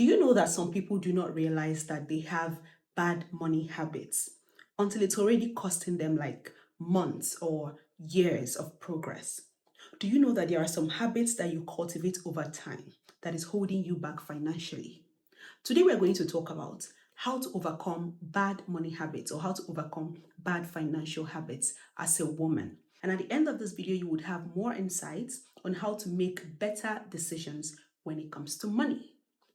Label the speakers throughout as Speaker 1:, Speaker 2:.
Speaker 1: Do you know that some people do not realize that they have bad money habits until it's already costing them like months or years of progress? Do you know that there are some habits that you cultivate over time that is holding you back financially? Today, we're going to talk about how to overcome bad money habits or how to overcome bad financial habits as a woman. And at the end of this video, you would have more insights on how to make better decisions when it comes to money.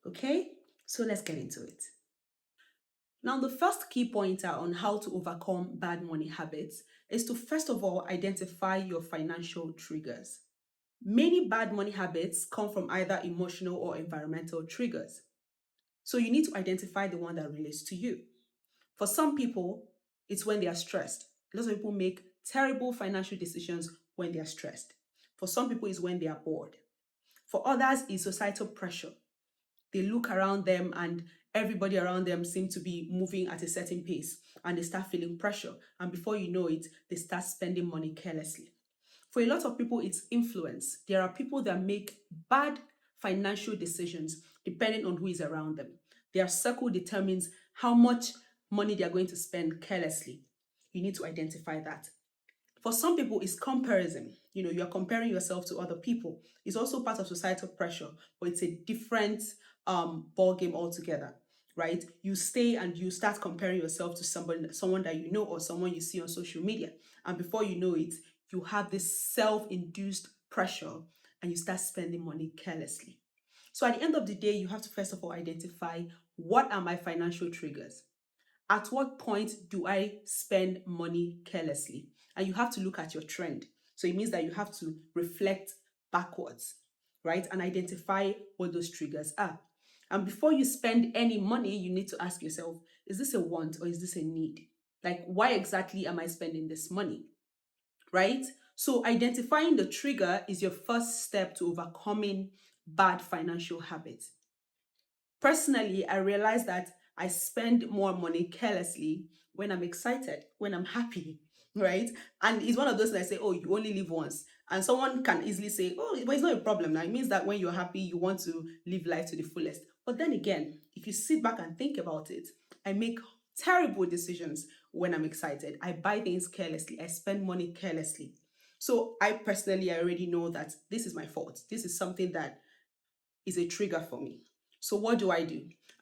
Speaker 1: Okay? So let's get into it. Now, the first key pointer on how to overcome bad money habits is to first of all identify your financial triggers. Many bad money habits come from either emotional or environmental triggers. So you need to identify the one that relates to you. For some people, it's when they are stressed. Lots of people make terrible financial decisions when they are stressed. For some people, it's when they are bored. For others, it's societal pressure. They look around them and everybody around them seems to be moving at a certain pace and they start feeling pressure. And before you know it, they start spending money carelessly. For a lot of people, it's influence. There are people that make bad financial decisions depending on who is around them. Their circle determines how much money they are going to spend carelessly. You need to identify that. For some people, it's comparison. You're comparing yourself to other people. It's also part of societal pressure, but it's a different ball game altogether, right? You stay and you start comparing yourself to someone that you know or someone you see on social media, and before you know it, you have this self-induced pressure, and you start spending money carelessly. So at the end of the day, you have to first of all identify what are my financial triggers. At what point do I spend money carelessly? And you have to look at your trend. So it means that you have to reflect backwards, right? And identify what those triggers are. And before you spend any money, you need to ask yourself, is this a want or is this a need? Like, why exactly am I spending this money? Right? So identifying the trigger is your first step to overcoming bad financial habits. Personally, I realize that I spend more money carelessly when I'm excited, when I'm happy, right? And it's one of those that I say, oh, you only live once. And someone can easily say, oh, but it's not a problem. Now, it means that when you're happy, you want to live life to the fullest. But then again, if you sit back and think about it, I make terrible decisions when I'm excited. I buy things carelessly, I spend money carelessly. So I personally, I already know that this is my fault. This is something that is a trigger for me. So what do? I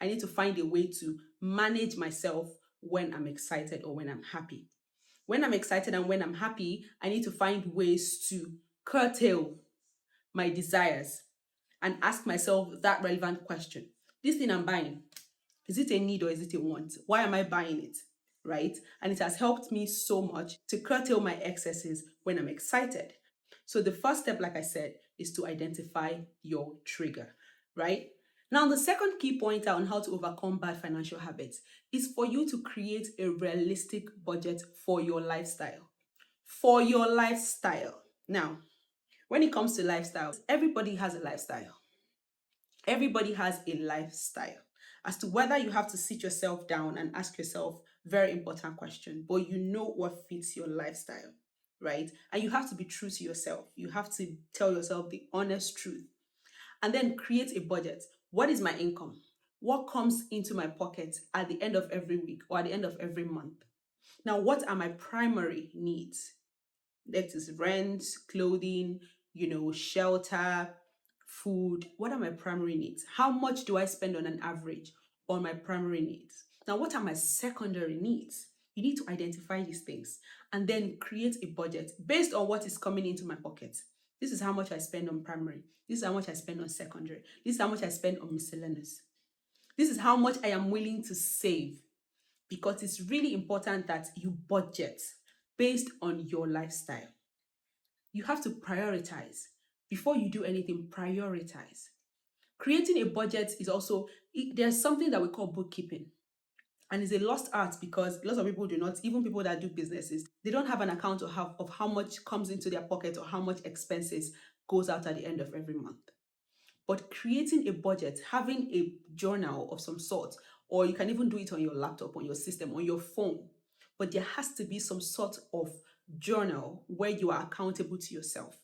Speaker 1: need to find a way to manage myself when I'm excited or when I'm happy. When I'm excited and when I'm happy, I need to find ways to curtail my desires and ask myself that relevant question. This thing I'm buying, is it a need or is it a want? Why am I buying it? Right? And it has helped me so much to curtail my excesses when I'm excited. So the first step, like I said, is to identify your trigger, right? Now, the second key pointer on how to overcome bad financial habits is for you to create a realistic budget for your lifestyle. For your lifestyle. Now, when it comes to lifestyle, everybody has a lifestyle. Everybody has a lifestyle. As to whether you have to sit yourself down and ask yourself very important question, but you know what fits your lifestyle, right? And you have to be true to yourself. You have to tell yourself the honest truth and then create a budget. What is my income? What comes into my pocket at the end of every week or at the end of every month? Now, what are my primary needs? That is rent, clothing, shelter, food. What are my primary needs? How much do I spend on an average on my primary needs? Now, what are my secondary needs? You need to identify these things and then create a budget based on what is coming into my pocket. This is how much I spend on primary. This is how much I spend on secondary. This is how much I spend on miscellaneous. This is how much I am willing to save, because it's really important that you budget based on your lifestyle. You have to prioritize. Before you do anything, prioritize. Creating a budget is also, there's something that we call bookkeeping. And it's a lost art because lots of people do not, even people that do businesses, they don't have an account of how much comes into their pocket or how much expenses goes out at the end of every month. But creating a budget, having a journal of some sort, or you can even do it on your laptop, on your system, on your phone. But there has to be some sort of journal where you are accountable to yourself.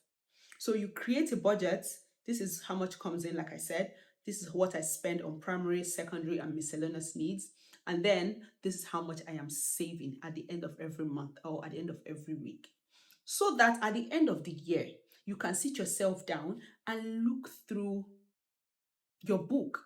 Speaker 1: So you create a budget. This is how much comes in, like I said. This is what I spend on primary, secondary, and miscellaneous needs. And then this is how much I am saving at the end of every month or at the end of every week. So that at the end of the year, you can sit yourself down and look through your book.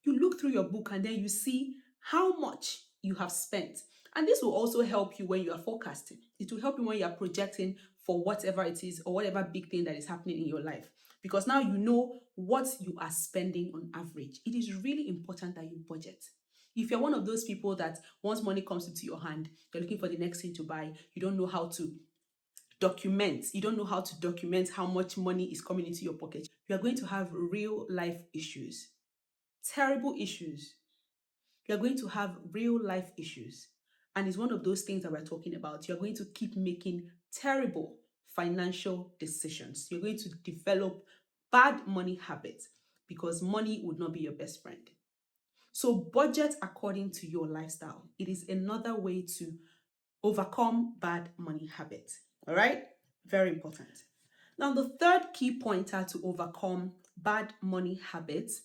Speaker 1: You look through your book and then you see how much you have spent. And this will also help you when you are forecasting. It will help you when you are projecting for whatever it is or whatever big thing that is happening in your life. Because now you know what you are spending on average. It is really important that you budget. If you're one of those people that once money comes into your hand, you're looking for the next thing to buy, you don't know how to you don't know how to document how much money is coming into your pocket, you are going to have real life issues, terrible issues. You're going to have real life issues. And it's one of those things that we're talking about. You're going to keep making terrible financial decisions. You're going to develop bad money habits because money would not be your best friend. So, budget according to your lifestyle. It is another way to overcome bad money habits. All right? Very important. Now, the third key pointer to overcome bad money habits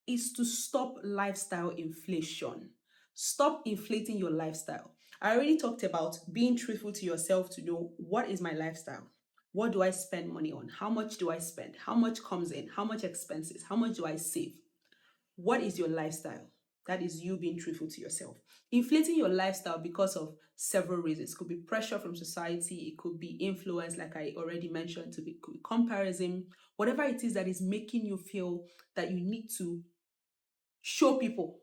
Speaker 1: is to stop lifestyle inflation. Stop inflating your lifestyle. I already talked about being truthful to yourself to know what is my lifestyle? What do I spend money on? How much do I spend? How much comes in? How much expenses? How much do I save? What is your lifestyle? That is you being truthful to yourself. Inflating your lifestyle because of several reasons. It could be pressure from society, it could be influence, like I already mentioned, to be could be comparison, whatever it is that is making you feel that you need to show people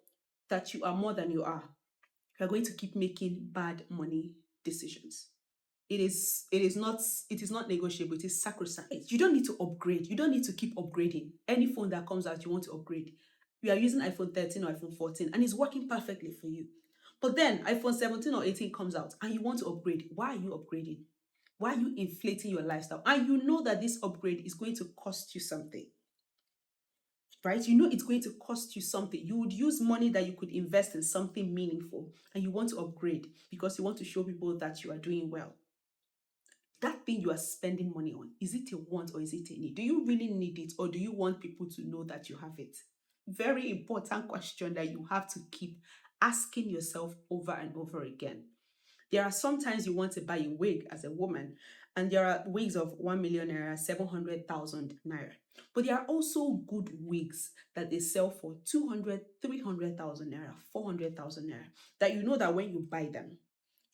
Speaker 1: that you are more than you are. You're going to keep making bad money decisions. It is not negotiable, it is sacrosanct. You don't need to upgrade, you don't need to keep upgrading. Any phone that comes out you want to upgrade. You are using iPhone 13 or iPhone 14 and it's working perfectly for you, but then iPhone 17 or 18 comes out and you want to upgrade. Why are you upgrading? Why are you inflating your lifestyle? And you know that this upgrade is going to cost you something, right? You know it's going to cost you something. You would use money that you could invest in something meaningful and you want to upgrade because you want to show people that you are doing well. That thing you are spending money on, is it a want or is it a need? Do you really need it or do you want people to know that you have it? Very important question that you have to keep asking yourself over and over again. There are sometimes you want to buy a wig as a woman, and there are wigs of 1 million naira, 700,000 naira. But there are also good wigs that they sell for 200, 300,000 naira, 400,000 naira, that you know that when you buy them,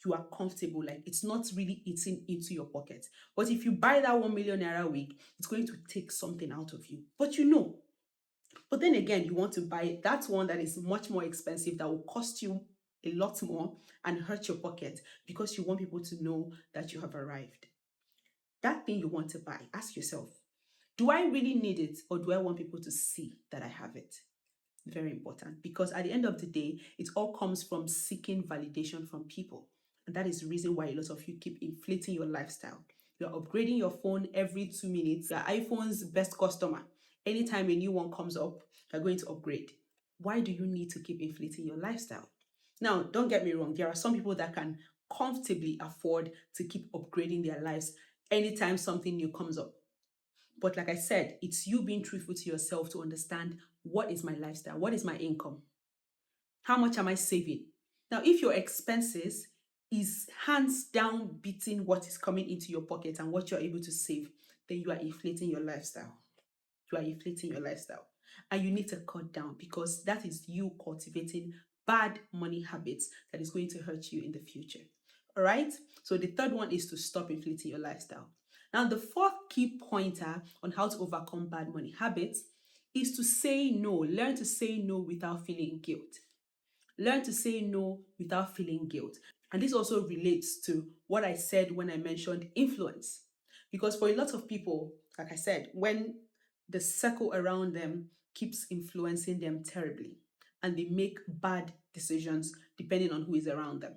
Speaker 1: you are comfortable, like it's not really eating into your pocket. But if you buy that 1 million naira wig, it's going to take something out of you. But you know, but then again, you want to buy that one that is much more expensive, that will cost you a lot more and hurt your pocket because you want people to know that you have arrived. That thing you want to buy, ask yourself, do I really need it or do I want people to see that I have it? Very important, because at the end of the day, it all comes from seeking validation from people. And that is the reason why a lot of you keep inflating your lifestyle. You're upgrading your phone every 2 minutes. You're iPhone's best customer. Anytime a new one comes up, you're going to upgrade. Why do you need to keep inflating your lifestyle? Now, don't get me wrong, there are some people that can comfortably afford to keep upgrading their lives anytime something new comes up. But like I said, it's you being truthful to yourself to understand, what is my lifestyle? What is my income? How much am I saving? Now, if your expenses is hands down beating what is coming into your pocket and what you're able to save, then you are inflating your lifestyle. You are inflating your lifestyle. And you need to cut down, because that is you cultivating bad money habits that is going to hurt you in the future. All right? So the third one is to stop inflating your lifestyle. Now, the fourth key pointer on how to overcome bad money habits is to say no. Learn to say no without feeling guilt. Learn to say no without feeling guilt. And this also relates to what I said when I mentioned influence. Because for a lot of people, like I said, when the circle around them keeps influencing them terribly and they make bad decisions depending on who is around them.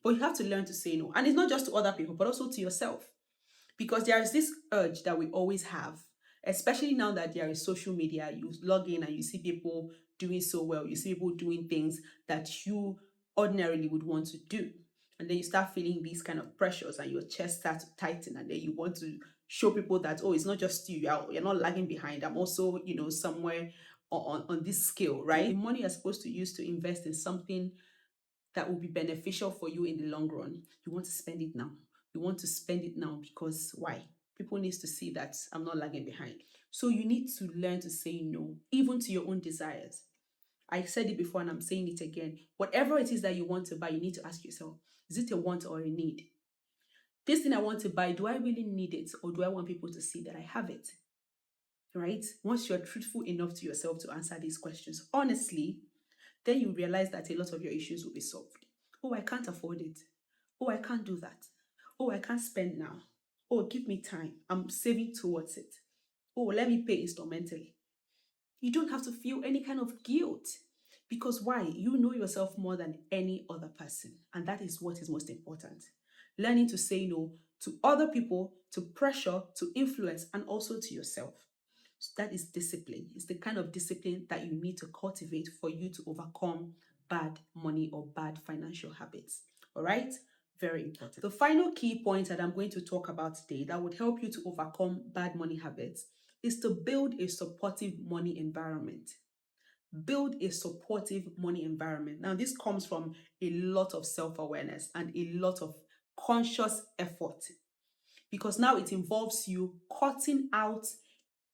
Speaker 1: But you have to learn to say no. And it's not just to other people, but also to yourself. Because there is this urge that we always have, especially now that there is social media. You log in and you see people doing so well, you see people doing things that you ordinarily would want to do, and then you start feeling these kind of pressures and your chest starts to tighten, and then you want to show people that, oh, it's not just you, you're not lagging behind, I'm also, somewhere on this scale, right? The money you're supposed to use to invest in something that will be beneficial for you in the long run, you want to spend it now. You want to spend it now because why? People need to see that I'm not lagging behind. So you need to learn to say no, even to your own desires. I said it before and I'm saying it again. Whatever it is that you want to buy, you need to ask yourself, is it a want or a need? This thing I want to buy, do I really need it or do I want people to see that I have it? Right? Once you're truthful enough to yourself to answer these questions honestly, then you realize that a lot of your issues will be solved. Oh, I can't afford it. Oh, I can't do that. Oh, I can't spend now. Oh, give me time. I'm saving towards it. Oh, let me pay instrumentally. You don't have to feel any kind of guilt because why? You know yourself more than any other person. And that is what is most important. Learning to say no to other people, to pressure, to influence, and also to yourself. So that is discipline. It's the kind of discipline that you need to cultivate for you to overcome bad money or bad financial habits. All right? Very important. The final key point that I'm going to talk about today that would help you to overcome bad money habits is to build a supportive money environment. Build a supportive money environment. Now, this comes from a lot of self-awareness and a lot of conscious effort because now it involves you cutting out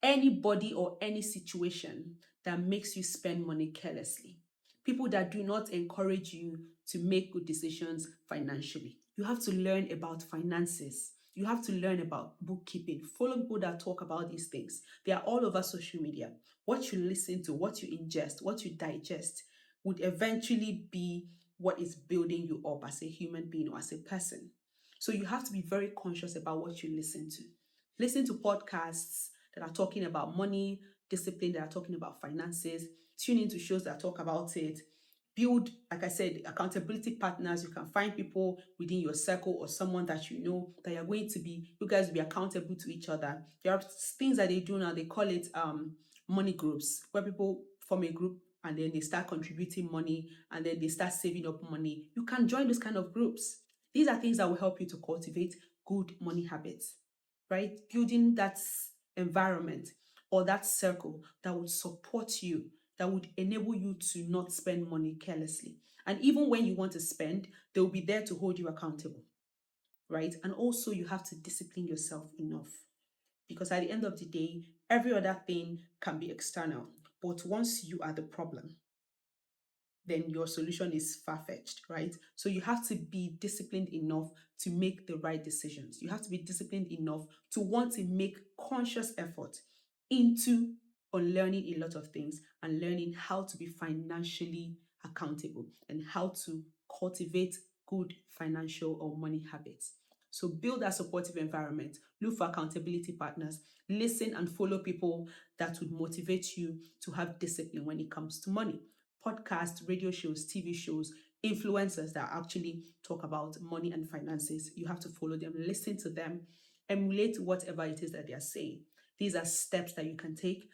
Speaker 1: anybody or any situation that makes you spend money carelessly. People that do not encourage you to make good decisions financially. You have to learn about finances. You have to learn about bookkeeping. Follow people that talk about these things. They are all over social media. What you listen to, what you ingest, what you digest would eventually be what is building you up as a human being or as a person. So you have to be very conscious about what you listen to. Listen to podcasts that are talking about money, discipline, that are talking about finances. Tune into shows that talk about it. Build, like I said, accountability partners. You can find people within your circle or someone that you know that you're going to be, you guys will be accountable to each other. There are things that they do now, they call it money groups, where people form a group and then they start contributing money and then they start saving up money. You can join those kind of groups. These are things that will help you to cultivate good money habits, right? Building that environment or that circle that would support you, that would enable you to not spend money carelessly. And even when you want to spend, they will be there to hold you accountable, right? And also, you have to discipline yourself enough because at the end of the day, every other thing can be external. But once you are the problem, then your solution is far-fetched, right? So you have to be disciplined enough to make the right decisions. You have to be disciplined enough to want to make conscious effort into unlearning a lot of things and learning how to be financially accountable and how to cultivate good financial or money habits. So build that supportive environment, look for accountability partners, listen and follow people that would motivate you to have discipline when it comes to money. Podcasts, radio shows, TV shows, influencers that actually talk about money and finances. You have to follow them, listen to them, emulate whatever it is that they are saying. These are steps that you can take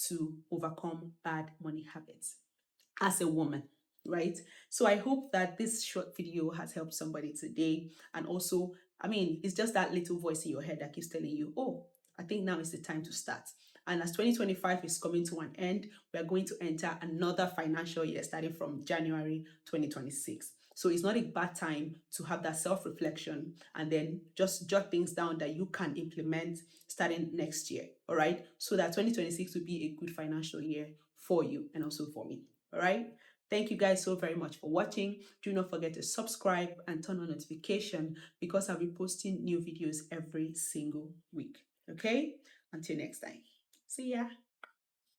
Speaker 1: to overcome bad money habits as a woman, right? So I hope that this short video has helped somebody today. And also, I mean, it's just that little voice in your head that keeps telling you, oh, I think now is the time to start. And as 2025 is coming to an end, we're going to enter another financial year starting from January 2026. So it's not a bad time to have that self-reflection and then just jot things down that you can implement starting next year, all right? So that 2026 will be a good financial year for you and also for me, all right? Thank you guys so very much for watching. Do not forget to subscribe and turn on notification because I'll be posting new videos every single week, okay? Until next time. See ya.